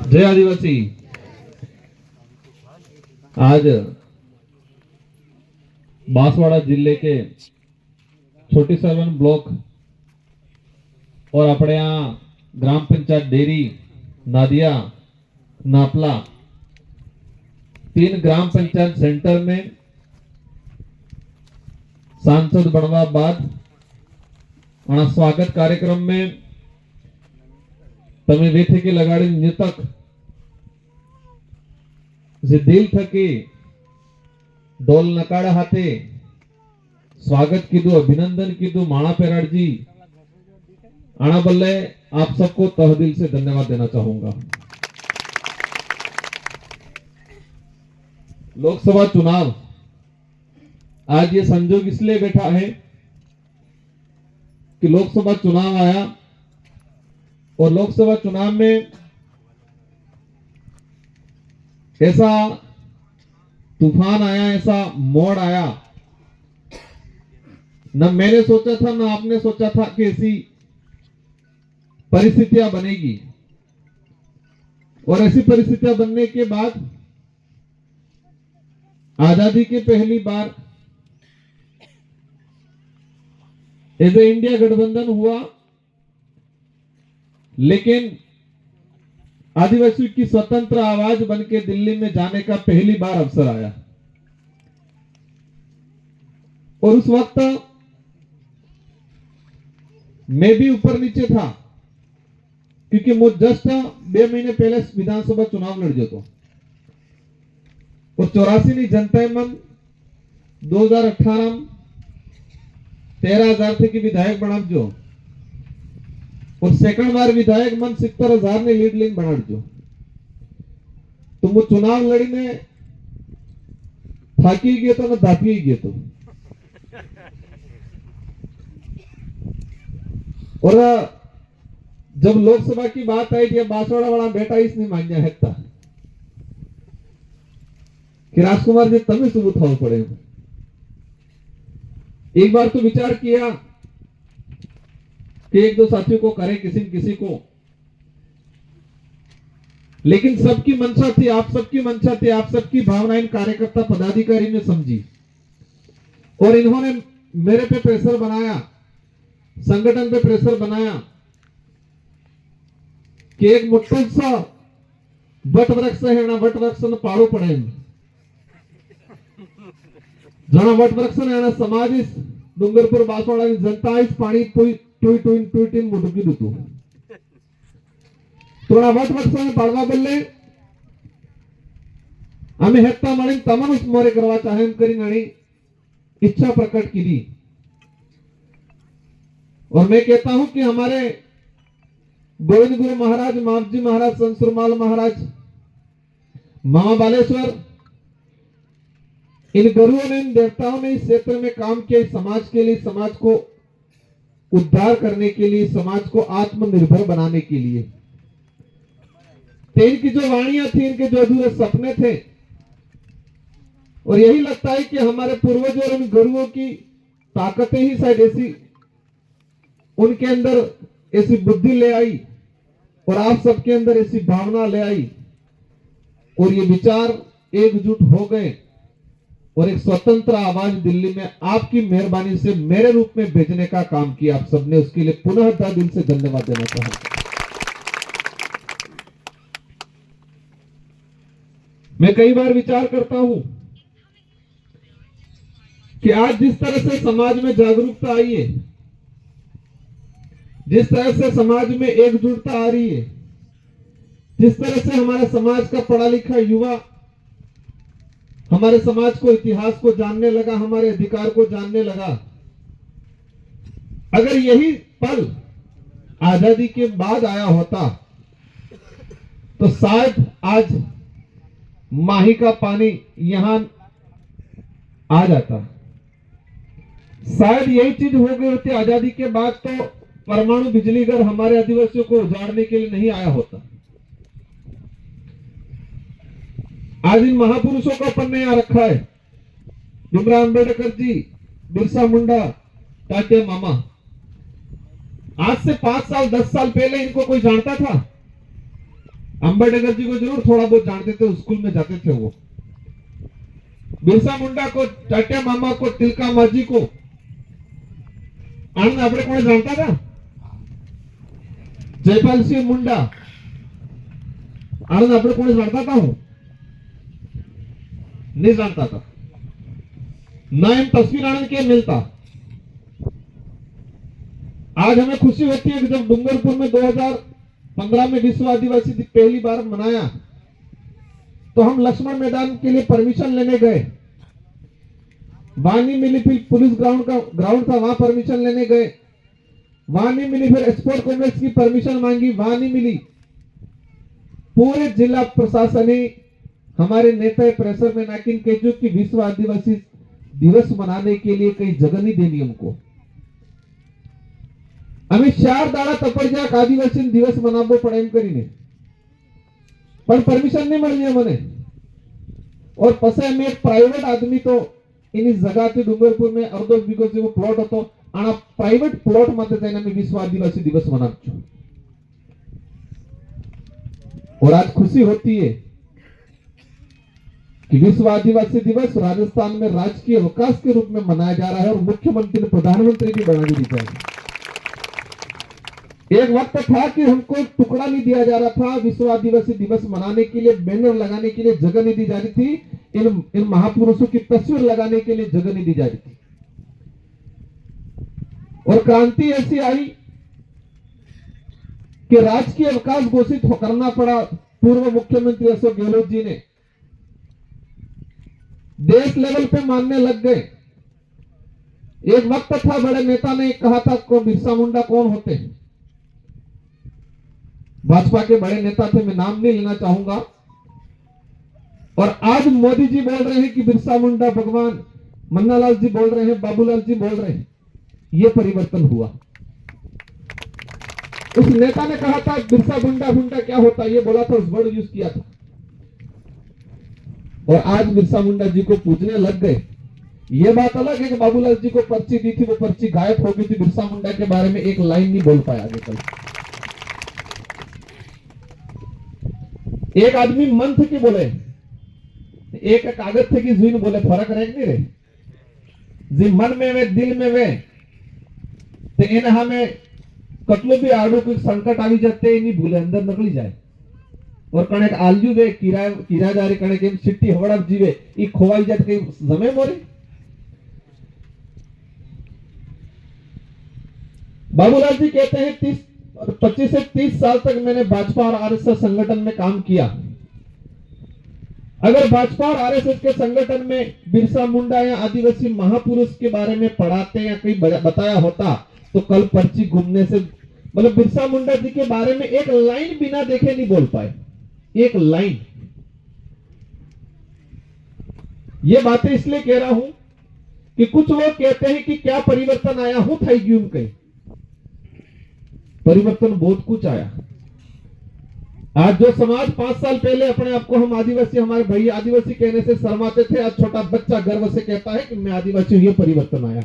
जय आदिवासी। आज बांसवाड़ा जिले के छोटी सरवन ब्लॉक और अपने यहाँ ग्राम पंचायत डेरी नादिया नापला 3 ग्राम पंचायत सेंटर में सांसद बनवा बाद स्वागत कार्यक्रम में तमे वेथे के लगाड़ी नितक जे दिल थके डोल नकाड़ा हाथे स्वागत कीधु अभिनंदन कीधु माणा पेराड़ जी आना बल्ले आप सबको तह दिल से धन्यवाद देना चाहूंगा। लोकसभा चुनाव आज ये संजोग इसलिए बैठा है कि लोकसभा चुनाव आया और लोकसभा चुनाव में ऐसा तूफान आया, ऐसा मोड़ आया, न मैंने सोचा था न आपने सोचा था कि ऐसी परिस्थितियां बनेगी। और ऐसी परिस्थितियां बनने के बाद आजादी के पहली बार एज ए इंडिया गठबंधन हुआ, लेकिन आदिवासियों की स्वतंत्र आवाज बनके दिल्ली में जाने का पहली बार अवसर आया। और उस वक्त मैं भी ऊपर नीचे था क्योंकि मुझ जस्ट 2 महीने पहले विधानसभा चुनाव लड़ जो तो और 84 जनता मन 2018 13,000 थे कि विधायक बना जो और सेकंड बार विधायक मन 70,000 ने लीड लाइन बना जो। तो वो चुनाव लड़ी ने थाकी गए तो ना धापी गए तो और जब लोकसभा की बात आई थी बांसवाड़ा वाला बेटा इसने मान्या है कि राजकुमार जी तभी सबूत हो पड़े। एक बार तो विचार किया कि 1-2 साथियों को करे किसी को, लेकिन सबकी मंशा थी, आप सबकी मंशा थी, आप सबकी भावना इन कार्यकर्ता पदाधिकारी ने समझी और इन्होंने मेरे पे प्रेशर बनाया, संगठन पे प्रेशर बनाया कि एक मुट्ठल सा वट वृक्ष है ना, वट वृक्ष ने पाड़ो पड़े जना वट वृक्ष ने समाज इस डूंगरपुर बांसवाड़ा जनता इस पानी टूईटीन मुटुकी दूतू थोड़ा वट वृक्ष ने पाड़वा बल्ले हमें हेत्ता मळीने तमनुस मोरे करवा चाहे एम करीने इच्छा प्रकट की दी। और मैं कहता हूं कि हमारे गोविंद गुरु महाराज, मामजी महाराज, संत सुरमाल महाराज, मामा बालेश्वर, इन गुरुओं ने, इन देवताओं ने इस क्षेत्र में काम किया, इस समाज के लिए, समाज को उद्धार करने के लिए, समाज को आत्मनिर्भर बनाने के लिए। तो इनकी जो वाणियां थी, इनके जो अधूरे सपने थे, और यही लगता है कि हमारे पूर्वजों और इन गुरुओं की ताकतें ही शायद ऐसी उनके अंदर ऐसी बुद्धि ले आई और आप सबके अंदर ऐसी भावना ले आई और ये विचार एकजुट हो गए और एक स्वतंत्र आवाज दिल्ली में आपकी मेहरबानी से मेरे रूप में भेजने का काम किया आप सबने, उसके लिए पुनः दिल से धन्यवाद देना चाहूंगा। मैं कई बार विचार करता हूं कि आज जिस तरह से समाज में जागरूकता आई है, जिस तरह से समाज में एकजुटता आ रही है, जिस तरह से हमारे समाज का पढ़ा लिखा युवा हमारे समाज को, इतिहास को जानने लगा, हमारे अधिकार को जानने लगा, अगर यही पल आजादी के बाद आया होता तो शायद आज माही का पानी यहां आ जाता। शायद यही चीज हो गई होती आजादी के बाद तो परमाणु बिजली घर हमारे आदिवासियों को उजाड़ने के लिए नहीं आया होता। आज इन महापुरुषों को अपन ने यहां रखा है, भीमराव अंबेडकर जी, बिरसा मुंडा, टाटे मामा। आज से 5 साल 10 साल पहले इनको कोई जानता था? अंबेडकर जी को जरूर थोड़ा बहुत जानते थे, स्कूल में जाते थे वो। बिरसा मुंडा को, चाट्या मामा को, तिलका मांझी को आनंद अपने कौन जानता था? जयपाल सिंह मुंडा आनंद अपने कौन जानता था? हूं नहीं जानता था ना। इन तस्वीर आनंद के मिलता। आज हमें खुशी होती है कि जब डूंगरपुर में 2015 में विश्व आदिवासी दिवस पहली बार मनाया, तो हम लक्ष्मण मैदान के लिए परमिशन लेने गए। वहां नहीं मिली, फिर पुलिस ग्राउंड था, वहां परमिशन लेने गए, वहां नहीं मिली। फिर स्पोर्ट कॉम्प्लेक्स की परमिशन मांगी, वहां नहीं मिली। पूरे जिला प्रशासन ने हमारे नेता प्रेशर में नाकिन केजू की विश्व आदिवासी दिवस मनाने के लिए कई जगह नहीं देनी हमको। हमें 4 दाड़ा तपड़जाक आदिवासी दिवस मनावो पड़े एम करीने, पर परमिशन नहीं मળી મને। और पसे में एक प्राइवेट आदमी तो इनी जगह थी डूंगरपुर में अर्धो बीघो जेवो प्लॉट હતો, આના प्राइवेट प्लॉट माटे जઈને અમે विश्व आदिवासी दिवस मनावछो। और आज खुशी होती है कि विश्व आदिवासी दिवस राजस्थान में राजकीय अवकाश के रूप में मनाया जा रहा है और मुख्यमंत्री ने प्रधानमंत्री की बना दी जाएगी। एक वक्त था कि हमको टुकड़ा नहीं दिया जा रहा था, विश्व आदिवासी दिवस मनाने के लिए बैनर लगाने के लिए जगह नहीं दी जा रही थी, इन महापुरुषों की तस्वीर लगाने के लिए जगह नहीं दी जा रही थी। और क्रांति ऐसी आई कि राजकीय अवकाश घोषित करना पड़ा। पूर्व मुख्यमंत्री अशोक गहलोत जी ने देश लेवल पे मानने लग गए। एक वक्त था, बड़े नेता ने कहा था को बिरसा मुंडा कौन होते हैं। भाजपा के बड़े नेता थे, मैं नाम नहीं लेना चाहूंगा। और आज मोदी जी बोल रहे हैं कि बिरसा मुंडा भगवान, मन्नालाल जी बोल रहे हैं, बाबूलाल जी बोल रहे हैं। ये परिवर्तन हुआ। उस नेता ने कहा था बिरसा मुंडा क्या होता है, ये बोला था, उस वर्ड यूज किया था। और आज बिरसा मुंडा जी को पूजने लग गए। ये बात अलग है कि बाबूलाल जी को पर्ची दी थी, वो पर्ची गायब हो गई थी, बिरसा मुंडा के बारे में एक लाइन नहीं बोल पाया आगे कल। एक आदमी मन थे कि बोले, एक कागज थे कि जुइन बोले, फर्क रह नहीं रहे। जी मन में वे, दिल में वे, तो इन हमें कटलो भी आड़ो कोई संकट આવી જતે એની ભૂલે અંદર નકળી જાય। और कणेक आलजू वे किरायदारी कणेक एम सिट्टी हवड़ा जीवे ई खोवाई जात कई जमे मोरे। बाबूलाल जी कहते हैं 25 से 30 साल तक मैंने भाजपा और आरएसएस संगठन में काम किया। अगर भाजपा और आरएसएस के संगठन में बिरसा मुंडा या आदिवासी महापुरुष के बारे में पढ़ाते या कहीं बताया होता, तो कल पर्ची घूमने से, मतलब बिरसा मुंडा जी के बारे में एक लाइन बिना देखे नहीं बोल पाए, एक लाइन। ये बातें इसलिए कह रहा हूं कि कुछ लोग कहते हैं कि क्या परिवर्तन आया हूं थाई ग्यूम कहीं। परिवर्तन बहुत कुछ आया। आज जो समाज 5 साल पहले अपने आप को हम आदिवासी, हमारे भाई आदिवासी कहने से शर्माते थे, आज छोटा बच्चा गर्व से कहता है कि मैं आदिवासी हूं। ये परिवर्तन आया।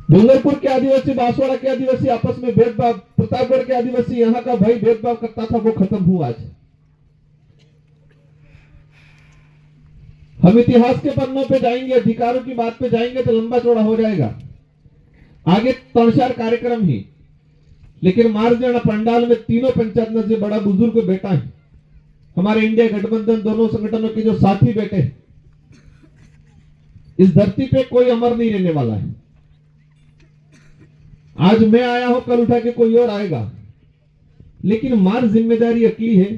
डूंगरपुर के आदिवासी, बांसवाड़ा के आदिवासी आपस में भेदभाव, प्रतापगढ़ के आदिवासी यहां का भाई भेदभाव करता था, वो खत्म हुआ। आज हम इतिहास के पन्नों पे जाएंगे, अधिकारों की बात पे जाएंगे तो लंबा चौड़ा हो जाएगा। आगे 3-4 कार्यक्रम ही, लेकिन मारजाना पंडाल में तीनों पंचायत में जो बड़ा बुजुर्ग बेटा है, हमारे इंडिया गठबंधन दोनों संगठनों के जो साथी बेटे, इस धरती पे कोई अमर नहीं रहने वाला है। आज मैं आया हूं, कल उठा के कोई और आएगा, लेकिन मार जिम्मेदारी अकली है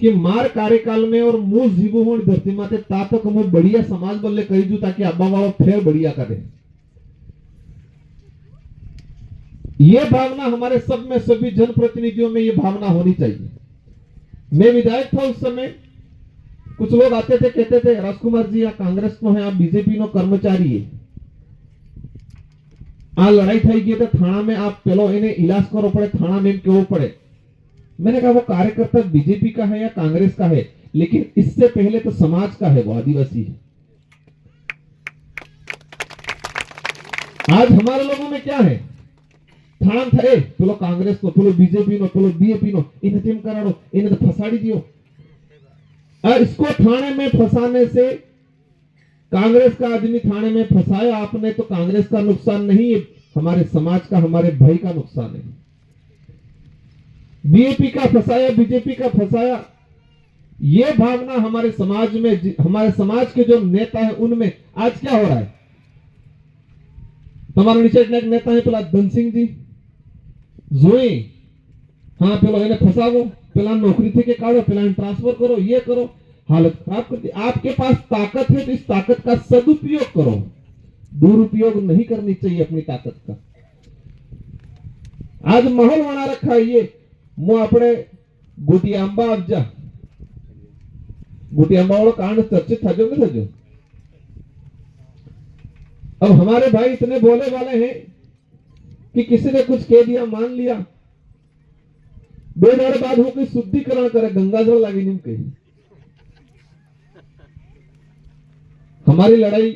कि मार कार्यकाल में और मूल जीवो धरती माते तातक हम बढ़िया समाज बोले कहीजू, ताकि अब्बा वालों फिर बढ़िया करे। ये भावना हमारे सब में, सभी जनप्रतिनिधियों में ये भावना होनी चाहिए। मैं विधायक था उस समय, कुछ लोग आते थे, कहते थे राजकुमार जी आप कांग्रेस नो है, आप बीजेपी नो कर्मचारी है, आ लड़ाई थी गई तो थाना में आप पेलो इन्हें इलाज करो पड़े, थाना में क्यों पड़े। मैंने कहा वो कार्यकर्ता बीजेपी का है या कांग्रेस का है, लेकिन इससे पहले तो समाज का है, वो आदिवासी है। आज हमारे लोगों में क्या है, ठान थे पेलो कांग्रेस नो, पेलो बीजेपी नो, पेलो बीएपी नो, इन्हें टीम कराड़ो, इन्हें तो फसाड़ी दियो। और इसको थाने में फंसाने से, कांग्रेस का आदमी थाने में फंसाया आपने, तो कांग्रेस का नुकसान नहीं है, हमारे समाज का, हमारे भाई का नुकसान है। बीएपी का फंसाया, बीजेपी का फंसाया, ये भावना हमारे समाज में, हमारे समाज के जो नेता है उनमें आज क्या हो रहा है। તમારા નીચે એક नेता है પેલા ધનસિંહ जी જોઈ, हाँ પેલો એને ફસાવો, પેલા नौकरी थे के काढ़ो, पेला ट्रांसफर करो, ये करो, हालत खराब कर दी। आपके पास ताकत है तो इस ताकत का सदुपयोग करो, दुरुपयोग नहीं करनी चाहिए अपनी ताकत का। आज माहौल बना रखा है ये, मो अपने गुटी आंबा अब्जा, गुटी आंबा वालों कांड चर्चित था जो नहीं था जो। अब हमारे भाई इतने बोले वाले हैं कि किसी ने कुछ कह दिया, मान लिया, बेदार बाद हो कोई शुद्धिकरण करे, गंगाजल लगी नीम कही। हमारी लड़ाई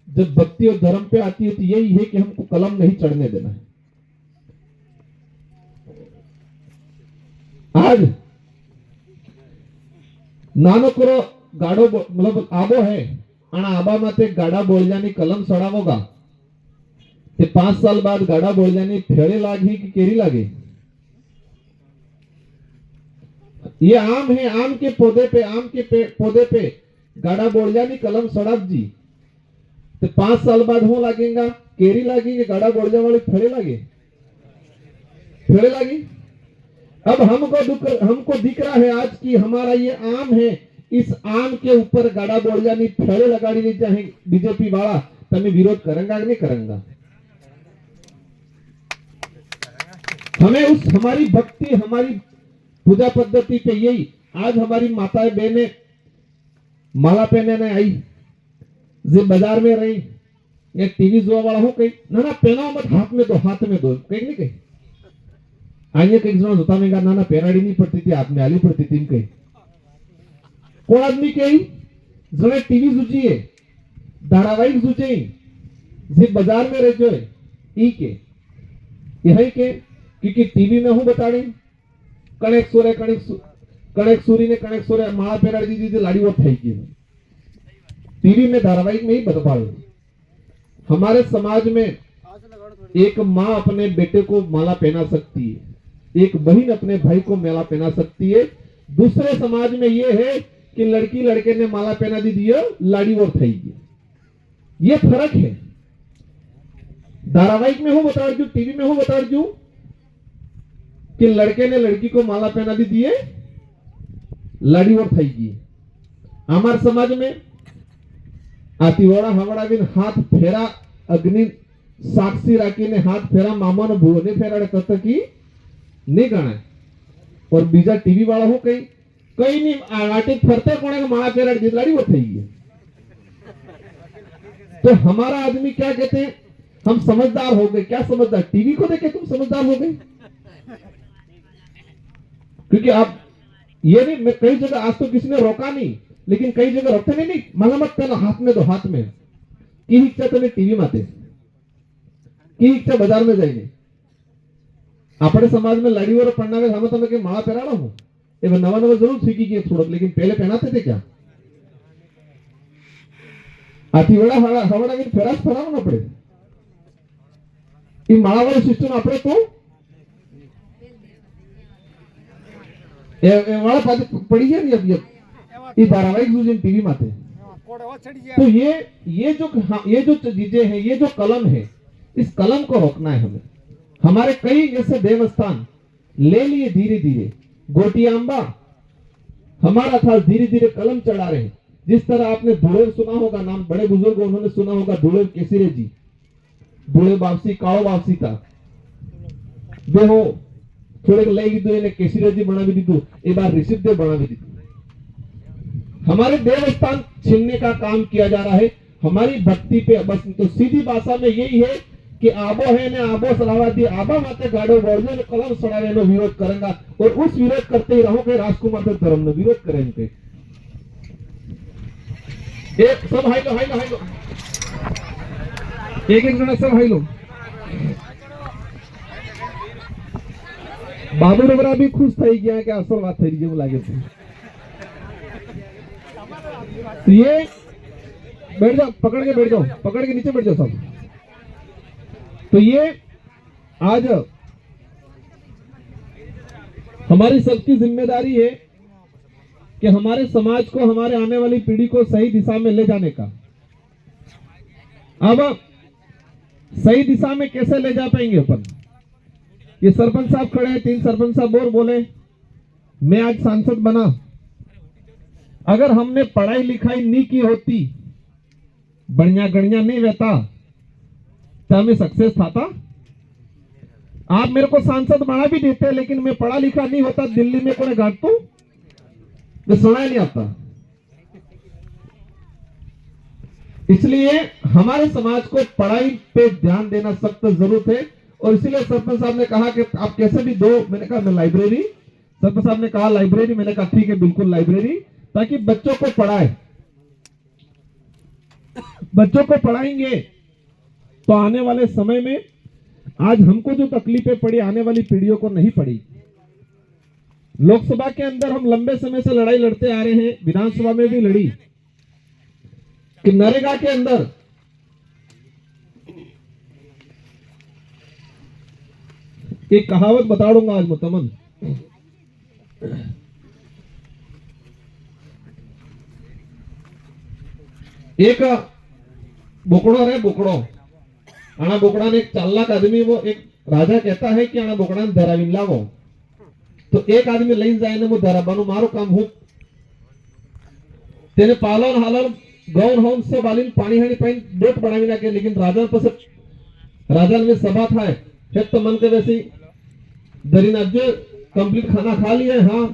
जब भक्ति और धर्म पे आती है तो यही है कि हमको कलम नहीं चढ़ने देना है। आज नानो करो गाड़ो मतलब आबो है, आना आबा माते गाड़ा बोलजानी कलम सड़ावोगा, ते 5 साल बाद गाड़ा बोलजानी फेड़े लागी कि केरी लागे। ये आम है, आम के पौधे पे, आम के पौधे पे गाड़ा बोलजानी कलम सड़ाब जी, तो 5 साल बाद हो लागेगा केरी लागी कि गाड़ा बोलजा वाले फेड़े लागे, फेड़े लागी। अब हमको दिख रहा है आज की हमारा ये आम है, इस आम के ऊपर गाड़ा बोलजानी फेड़े लगाड़ी नहीं चाहे बीजेपी वाला, तमें विरोध करेंगा कि नहीं करेंगा। हमें उस हमारी भक्ति, हमारी पूजा पद्धति पे यही, आज हमारी माताएं बहनें माला पहनने आई, जे बाजार में रही या टीवी जोवा वाला हो कहीं ना ना पहनाओ मत, हाथ में दो, हाथ में दो, कहीं नहीं कहीं आइए कहीं जन जोता में ना ना पहनाड़ी नहीं पड़ती थी, हाथ में आली पड़ती थी कहीं। कोण आदमी कही जने टीवी जुजिए, धारावाहिक जुजे, जे बाजार में रह जो ई के यही के, क्योंकि टीवी में हूं बताड़ी कणेक सोरे कणेक सूरी ने कणेक सोरे माला पहराड़ी दी थी, लाड़ी वो થઈ गई। टीवी में धारावाहिक में ही बताड़े। हमारे समाज में एक माँ अपने बेटे को माला पहना सकती है, एक बहन अपने भाई को माला पहना सकती है। दूसरे समाज में ये है कि लड़की लड़के ने माला पहना दी दिया, लाड़ी और થઈ गई। ये फर्क है। धारावाहिक में हो बता दू, टीवी में हो बता दू कि लड़के ने लड़की को माला पहना दी दिए, लाड़ी और થઈ गई। हमारे समाज में आतीवाड़ा हवाड़ा बिन हाथ फेरा अग्नि साक्षी राखी ने हाथ फेरा मामा ने भूने फेराड़े तत की नहीं गणा। और बीजा टीवी वाला हो कहीं कहीं नहीं आटे फरते कोने का माला फेराड़ दी, लाड़ी वो થઈ गई। तो हमारा आदमी क्या कहते हैं, हम समझदार हो गए। क्या समझदार? टीवी को देखे तुम समझदार हो गए। क्योंकि आप ये नहीं, मैं कई जगह आज तो किसी ने रोका नहीं, लेकिन कई जगह रोकते नहीं माला मत पहनो, हाथ में दो, हाथ में की इच्छा तने टीवी माते की इच्छा बाजार में जाइए। अपने समाज में लाड़ी और पढ़ना हम तो के माला पहराड़ो हूं, ये नवा नवा जरूर सीखी गई थोड़ा, लेकिन पहले पहनाते थे क्या? आतीवाड़ा हवाड़ा के फेरास फराव ना पड़े। ये माला वाला सिस्टम अपने तो वाला पड़ी है नहीं अभी ये धारावाहिक दूसरे टीवी माते। तो ये जो चीजें हैं, ये जो कलम है, इस कलम को रोकना है हमें। हमारे कई ऐसे देवस्थान ले लिए धीरे धीरे, गोटियांबा हमारा था, धीरे धीरे कलम चढ़ा रहे। जिस तरह आपने धुड़ेव सुना होगा, नाम बड़े बुजुर्ग उन्होंने सुना होगा, धुड़ेव केसरे जी, धुड़े वापसी काओ वापसी था बेहो थोड़े लई कीधु એને કેસરીજી બનાવી દીધું, એ બાર ઋષભદેવ બનાવી દીધું। हमारे देवस्थान छीनने का काम किया जा रहा है हमारी भक्ति पे। बस तो सीधी भाषा में यही है कि आबो है ने आबो सलावादी आबा माते गाड़ो बोलजे ने कलम सड़ावे नो विरोध करेंगे, और उस विरोध करते ही रहो कि राजकुमार तो धर्म नो विरोध करेंगे। एक सब हाई लो एक एक जना सब भाई लोग बाबू डबरा भी खुश થઈ ગયા કે અસલ વાત થઈ જેવું લાગે છે। तो ये बैठ जाओ, पकड़ के बैठ जाओ, पकड़ के नीचे बैठ जाओ सब। तो ये आज हमारी सबकी जिम्मेदारी है कि हमारे समाज को, हमारे आने वाली पीढ़ी को सही दिशा में ले जाने का। अब सही दिशा में कैसे ले जा पाएंगे अपन? ये सरपंच साहब खड़े हैं, 3 सरपंच साहब और बोले मैं आज सांसद बना, अगर हमने पढ़ाई लिखाई नहीं की होती, बढ़िया गणिया नहीं रहता, तो हमें सक्सेस था। आप मेरे को सांसद बना भी देते, लेकिन मैं पढ़ा लिखा नहीं होता, दिल्ली में कोने घाट तो मैं सुना ही नहीं आता। इसलिए हमारे समाज को पढ़ाई पे ध्यान देना सख्त जरूरत है। और इसीलिए सरपंच साहब ने कहा कि आप कैसे भी दो, मैंने कहा मैं लाइब्रेरी, सरपंच साहब ने कहा लाइब्रेरी, मैंने कहा ठीक है बिल्कुल लाइब्रेरी, ताकि बच्चों को पढ़ाए। बच्चों को पढ़ाएंगे तो आने वाले समय में आज हमको जो तकलीफें पड़ी, आने वाली पीढ़ियों को नहीं पड़ी। लोकसभा के अंदर हम लंबे समय से लड़ाई लड़ते आ रहे हैं, विधानसभा में भी लड़ी कि नरेगा के अंदर एक कहावत बता दूंगा आज मुतमन। एक बोकड़ो रे बोकड़ो, आना बोकड़ा ने एक चालाक आदमी, वो एक राजा कहता है कि आना बोकड़ा ने धरावीन लावो। तो एक आदमी लईन जाए ने वो धराबानु मारो काम हूँ, तेने पालन हालन गौन होन सब आलीन पानी हानी पाइन डोट बनावी नाखे। लेकिन राजा पास राजा में सभा था तो मन के वैसे दरी नाजो कंप्लीट खाना खा लिया, हाँ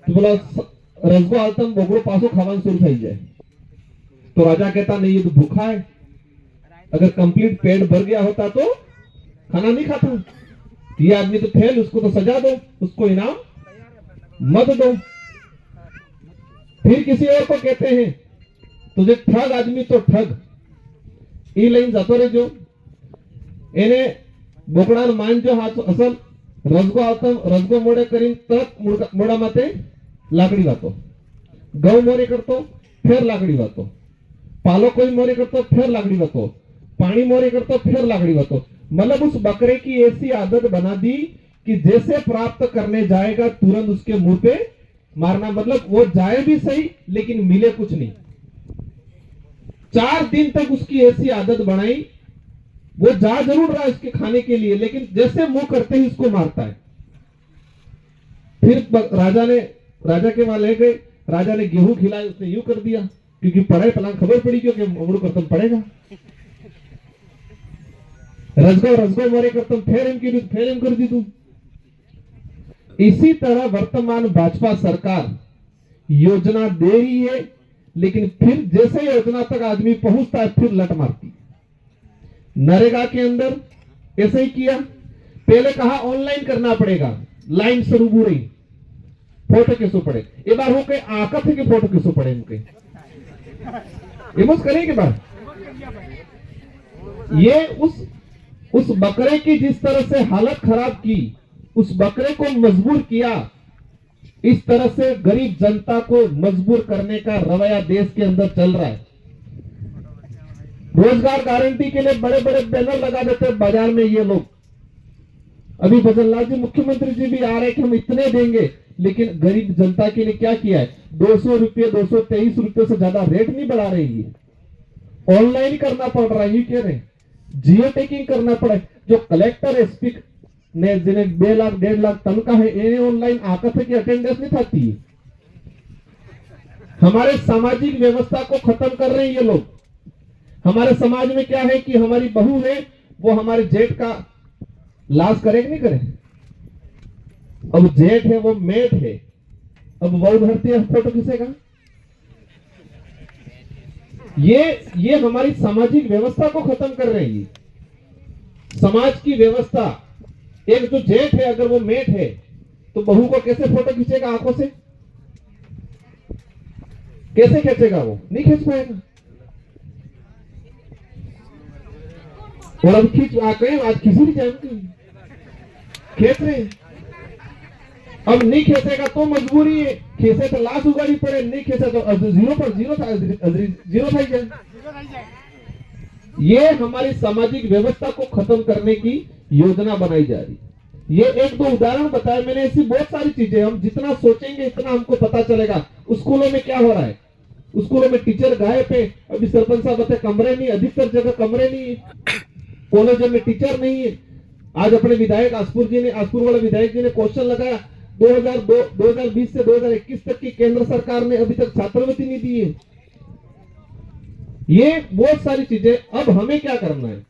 तो बोला रसगो आलतम बोकड़ो पासो खावान शुरू થઈ जाए। तो राजा कहता नहीं ये तो भूखा है, अगर कंप्लीट पेट भर गया होता तो खाना नहीं खाता। ये आदमी तो फेल, उसको तो सजा दो, उसको इनाम मत दो। फिर किसी और को कहते हैं तो जो ठग आदमी तो ठग ई लाइन जातो रे, जो एने बोकड़ा मान जो हाथ असल रसगो आतम रसगो मोड़े करीन तक मोड़ा माते लाकड़ी वातो, गौ मोरे करतो फिर लाकड़ी वातो, पालो कोई मोरे करतो फिर लाकड़ी वातो, पानी मोरे करतो फिर लाकड़ी वातो। मतलब उस बकरे की ऐसी आदत बना दी कि जैसे प्राप्त करने जाएगा तुरंत उसके मुंह पे मारना। मतलब वो जाए भी सही लेकिन मिले कुछ नहीं। 4 दिन तक उसकी ऐसी आदत बनाई, वो जा जरूर रहा है इसके खाने के लिए, लेकिन जैसे मुंह करते ही उसको मारता है। फिर राजा के वहां ले गए, राजा ने गेहूं खिलाया, उसने यूं कर दिया क्योंकि पढ़ाई पलांग खबर पड़ी क्योंकि उम्र करतम पड़ेगा। रसगो मारे करतम फेर एम कर दी तू। इसी तरह वर्तमान भाजपा सरकार योजना दे रही है, लेकिन फिर जैसे योजना तक आदमी पहुंचता है फिर लट मारती। नरेगा के अंदर ऐसे ही किया, पहले कहा ऑनलाइन करना पड़ेगा, लाइन से रूबू रही, फोटो कैसो पड़े, एक बार हो के आकत है कि फोटो कैसो पड़े उनके इमोस करें के बाद ये उस बकरे की जिस तरह से हालत खराब की, उस बकरे को मजबूर किया, इस तरह से गरीब जनता को मजबूर करने का रवैया देश के अंदर चल रहा है। रोजगार गारंटी के लिए बड़े बड़े बैनर लगा देते हैं बाजार में ये लोग। अभी भजनलाल जी मुख्यमंत्री जी भी आ रहे हैं कि हम इतने देंगे, लेकिन गरीब जनता के लिए क्या किया है? 200 रुपये 223 रुपये से ज्यादा रेट नहीं बढ़ा रही है। ऑनलाइन करना पड़ रहा है, ये कह रहे जियो टेकिंग करना पड़े। जो कलेक्टर एसपी ने जिन्हें 2 लाख 1.5 लाख तनखा है, इन्हें ऑनलाइन आकत है कि अटेंडेंस नहीं थाती है। हमारे सामाजिक व्यवस्था को खत्म कर रहे हैं ये लोग। हमारे समाज में क्या है कि हमारी बहू है, वो हमारे जेठ का लाश करे कि नहीं करे? अब जेठ है वो मेट है, अब बहू धरती है, फोटो खींचेगा। ये हमारी सामाजिक व्यवस्था को खत्म कर रही है। समाज की व्यवस्था, एक जो जेठ है अगर वो मेट है तो बहू को कैसे फोटो खींचेगा? आंखों से कैसे खींचेगा? वो नहीं खींच पाएगा। और अब खींच आ गए, आज किसी नहीं जानती खेत रहे। अब नहीं खेसेगा तो मजबूरी है, खेसे तो लाश उगाड़ी पड़े, नहीं खेसे तो जीरो पर जीरो था, जीरो था जाए। ये हमारी सामाजिक व्यवस्था को खत्म करने की योजना बनाई जा रही। ये एक दो उदाहरण बताए मैंने, ऐसी बहुत सारी चीजें, हम जितना सोचेंगे इतना हमको पता चलेगा। स्कूलों में क्या हो रहा है, स्कूलों में टीचर गायब है। अभी सरपंच साहब बताए कमरे नहीं, अधिकतर जगह कमरे नहीं है, कॉलेजों में टीचर नहीं है। आज अपने विधायक आसपुर वाले विधायक जी ने क्वेश्चन लगाया, 2020 से 2021 तक की केंद्र सरकार ने अभी तक छात्रवृत्ति नहीं दी है। ये बहुत सारी चीजें। अब हमें क्या करना है,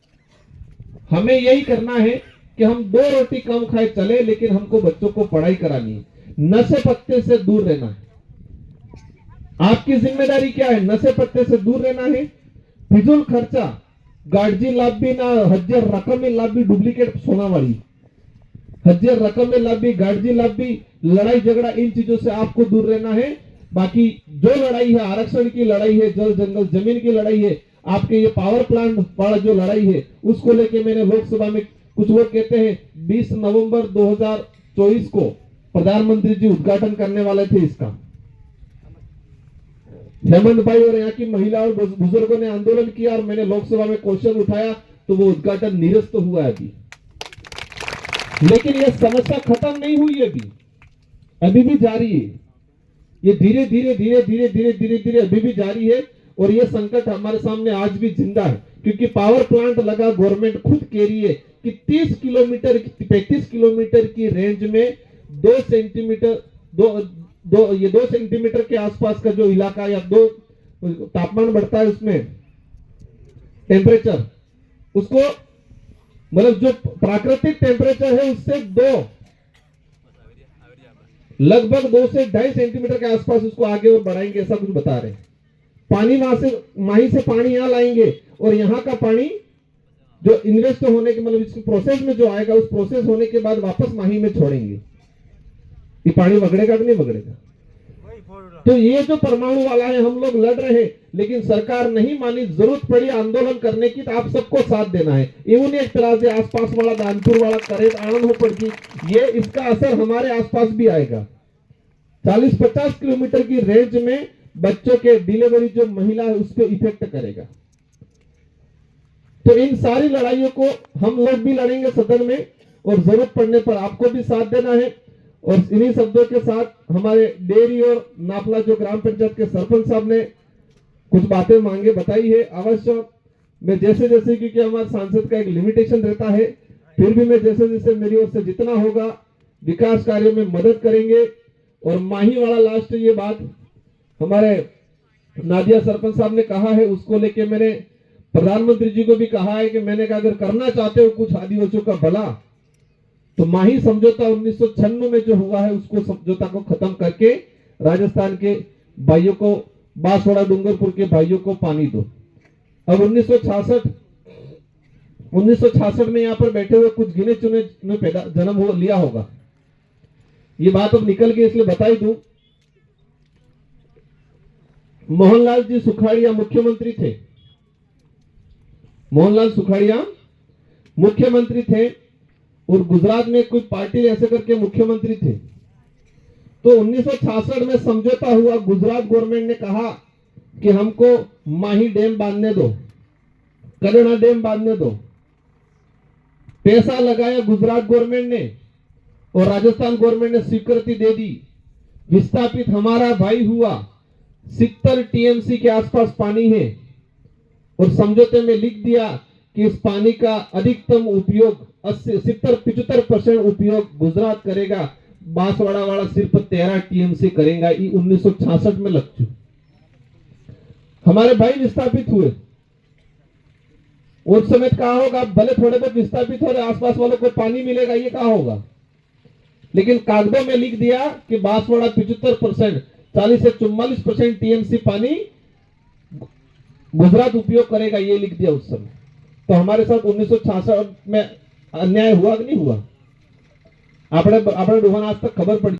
हमें यही करना है कि हम 2 रोटी कम खाए चले, लेकिन हमको बच्चों को पढ़ाई करानी है, नशे पत्ते से दूर रहना है। आपकी जिम्मेदारी क्या है, नशे पत्ते से दूर रहना है। फिजूल खर्चा, गाड़जी लाभ भी ना, हजार रकम में लाभ भी, डुप्लीकेट सोनावाड़ी, हजार रकम में लाभ भी, गाड़जी लाभ भी, लड़ाई झगड़ा, इन चीजों से आपको दूर रहना है। बाकी जो लड़ाई है, आरक्षण की लड़ाई है, जल जंगल जमीन की लड़ाई है, आपके ये पावर प्लांट वाला जो लड़ाई है, उसको लेके मैंने लोकसभा में, कुछ लोग कहते हैं 20 नवंबर 2024 को प्रधानमंत्री जी उद्घाटन करने वाले थे इसका। हेमंत भाई और यहाँ की महिला और बुजुर्गों ने आंदोलन किया और मैंने लोकसभा में क्वेश्चन उठाया, तो वो उद्घाटन निरस्त हुआ है अभी। लेकिन यह समस्या खत्म नहीं हुई है, अभी भी जारी है। ये धीरे धीरे धीरे धीरे धीरे धीरे धीरे अभी भी जारी है। और ये संकट हमारे सामने आज भी जिंदा है, क्योंकि पावर प्लांट लगा, गवर्नमेंट खुद कह रही है कि 30 किलोमीटर 35 किलोमीटर की रेंज में 2 सेंटीमीटर 2 सेंटीमीटर के आसपास का जो इलाका या 2 तापमान बढ़ता है उसमें टेम्परेचर, उसको मतलब जो प्राकृतिक टेम्परेचर है उससे लगभग 2 से 2.5 सेंटीमीटर के आसपास उसको आगे और बढ़ाएंगे, ऐसा कुछ बता रहे हैं। पानी वहां से, माही से पानी यहां लाएंगे और यहाँ का पानी जो इन्वेस्ट होने के मतलब इस प्रोसेस में जो आएगा, उस प्रोसेस होने के बाद वापस माही में छोड़ेंगे। ये पानी बगड़ेगा कि नहीं बगड़ेगा? तो ये जो परमाणु वाला है, हम लोग लड़ रहे हैं, लेकिन सरकार नहीं मानी, जरूरत पड़ी आंदोलन करने की, तो आप सबको साथ देना है। इवन एक तरह से आसपास वाला दानपुर वाला करे, आनंद हो पड़ती, ये इसका असर हमारे आसपास भी आएगा। 40-50 किलोमीटर की रेंज में बच्चों के डिलीवरी जो महिला है उसको इफेक्ट करेगा। तो इन सारी लड़ाइयों को हम लोग भी लड़ेंगे सदन में, और जरूरत पड़ने पर आपको भी साथ देना है। और इन्हीं शब्दों के साथ हमारे डेरी और नापला जो ग्राम पंचायत के सरपंच साहब ने कुछ बातें मांगे बताई है, अवश्य मैं जैसे जैसे, क्योंकि हमारे सांसद का एक लिमिटेशन रहता है, फिर भी मैं जैसे जैसे मेरी ओर से जितना होगा विकास कार्य में मदद करेंगे। और माही वाला लास्ट ये बात हमारे नादिया सरपंच साहब ने कहा है, उसको लेके मैंने प्रधानमंत्री जी को भी कहा है कि मैंने कहा अगर करना चाहते हो कुछ आदिवासियों का भला, तो माही समझौता 1996 में जो हुआ है उसको समझौता को खत्म करके राजस्थान के भाइयों को, बांसवाड़ा डूंगरपुर के भाइयों को पानी दो। अब 1966 में यहाँ पर बैठे हुए कुछ गिने चुने में पैदा जन्म हो लिया होगा, ये बात अब निकल गई इसलिए बताई दूं। मोहनलाल जी सुखाड़िया मुख्यमंत्री थे, मोहनलाल सुखाड़िया मुख्यमंत्री थे, और गुजरात में कोई पार्टी ऐसे करके मुख्यमंत्री थे। तो 1966 में समझौता हुआ, गुजरात गवर्नमेंट ने कहा कि हमको माही डैम बांधने दो, करेणा डैम बांधने दो। पैसा लगाया गुजरात गवर्नमेंट ने और राजस्थान गवर्नमेंट ने स्वीकृति दे दी। विस्थापित हमारा भाई हुआ, 70 टीएमसी के आसपास पानी है, और समझौते में लिख दिया कि इस पानी का अधिकतम उपयोग 70-75% उपयोग गुजरात करेगा, बांसवाड़ा वाला सिर्फ 13 टीएमसी करेगा। ये 1966 में लग चुका। हमारे भाई विस्थापित हुए, उस समय कहा होगा भले थोड़े बहुत विस्थापित हो रहे, आसपास वालों को पानी मिलेगा, ये कहा होगा, लेकिन कागजों में लिख दिया कि बांसवाड़ा 75%, 40 से 44% टीएमसी पानी गुजरात उपयोग करेगा, ये लिख दिया उस समय। तो हमारे साथ 1966 में अन्याय हुआ कि नहीं हुआ? આપણે ડોહાને आज तक खबर पड़ी।